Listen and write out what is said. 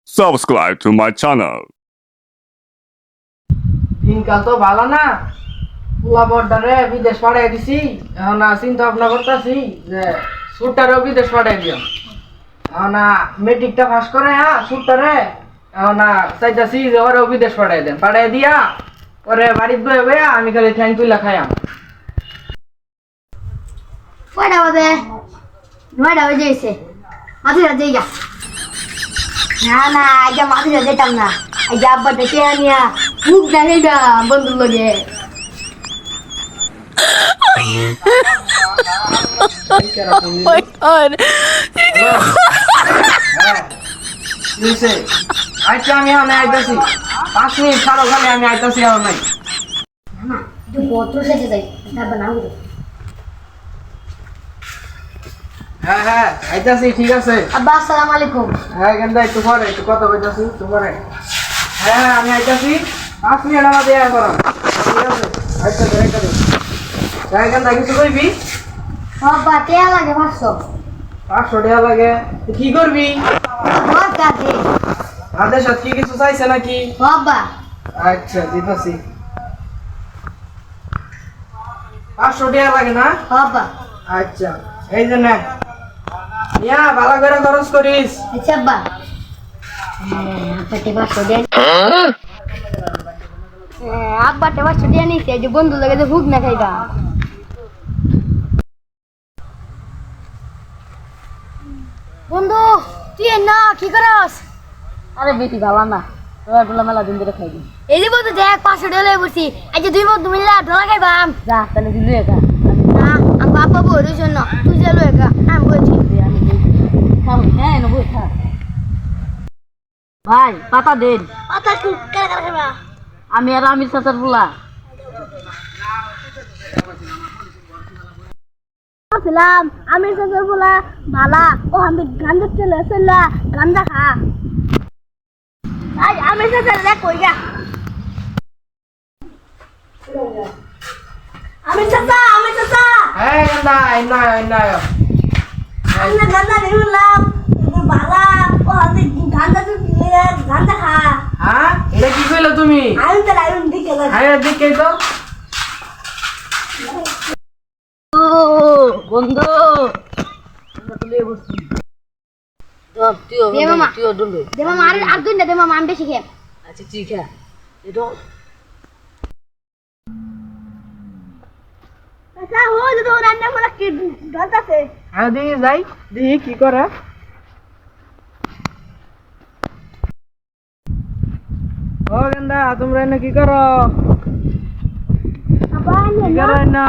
Subscribe to my channel. দিনকাল তো ভালো না, পোলা বর্ডারে বিদেশ পাঠাই দিছি। এখন চিন্তা ভাবনা করতেছি যে সুটটারেও বিদেশ পাঠাই দিও। এখন মেট্রিকটা পাস করে সুটটারে এখন চাইতেছি যে ওরেও বিদেশ পাঠাই দেন, পাঠাই দিয়া ওরে বাড়িতে বয়ে বয়ে আমি খালি ঠ্যাং তুইলা খাইয়াম। কয়টা বাজে? 9টা বেজে গেছে। মাঝিরা যাই গা। না আজ মাঝিরা যেতাম না, আজ আব্বা ডেকে আনিয়া মুখ দেখাই না বন্ধুর লগে। আচ্ছা আমি এখন আইতাছি, 5 মিনিট ছাড়ো, খালি আমি আইতাছি। এখন নাই পত্র সেজে যাই, তারপর না বুঝো। হ্যাঁ আইতাছি, ঠিক আছে। আব্বা আসসালামু আলাইকুম। হ্যাঁ গেন্দা একটু পরে একটু কথা বলতেছি তোমারে। হ্যাঁ আমি আইতাছি, 5 মিনিট আমার দেয়া করো, ঠিক আছে? আচ্ছা দেখা দে। হ্যাঁ গেন্দা কিছু কইবি? আব্বা টেয়া লাগে 500। 500 টাকা লাগে, তুই কি করবি? ঘর কাটে। হাতে সাথে কি কিছু চাইছে নাকি? আব্বা আচ্ছা দিতাছি। 500 টাকা লাগে না? আব্বা আচ্ছা এই যে নে, ইয়া ভালো করে খরচ করিস। আচ্ছা আব্বা। আব্বা টেবা ছড়িয়ে আব্বা টেবা ছড়িয়ে নিছে, যে বন্ধু লাগে যে ভুগ না খাইবা। বন্ধু তুই না কি করস? আরে বেটি ভালো না, ডোলা মেলা দিন ধরে খাইবি। এই যে বন্ধু দেখ 500 টাকা লয়ে বসি, আজ যে 2 বন্ধু মিলে ঢোলা খাইবাম। যা তাহলে দিলু একা না আমি বাবা বড় জন্য তুই যা লয়ে গা আমি বলছি। আমি খাম। হ্যাঁ নবুই খা ভাই, পাতা দেন। পাতা কি কারা কারা খাইবা? আমি আর আমির চাচার পোলা। ছিলাম আমি সকাল বলা ভালা ও আমি গান্ধা চলে চললা গান্ধা খা। আজ আমি সকাল দেখ কই গা। আমি চাচা হ্যাঁ গেন্দা ইন্না ইন্না আমি গান্ধা দিলাম ভালা ও আমি গান্ধা চলে গান্ধা খা। হ্যাঁ এটা কি কইলো তুমি? আমি তো লাইন দিকে গেলাম। হ্যাঁ দেখে তো বন্ধু তুলে বসছি। দে মামা। তুইও ডুলবে। দে মামা আর দুই না দে মামা আমি বেশি খেয়ে। আচ্ছা ঠিক আছে, এটা চাচা হো যদি রান্না করা কি ঢলতাছে। হ্যাঁ দেখি যাই, দেখি কি করে। ও গেন্দা তোমরা এনে কি করো? আবার কি না করো না?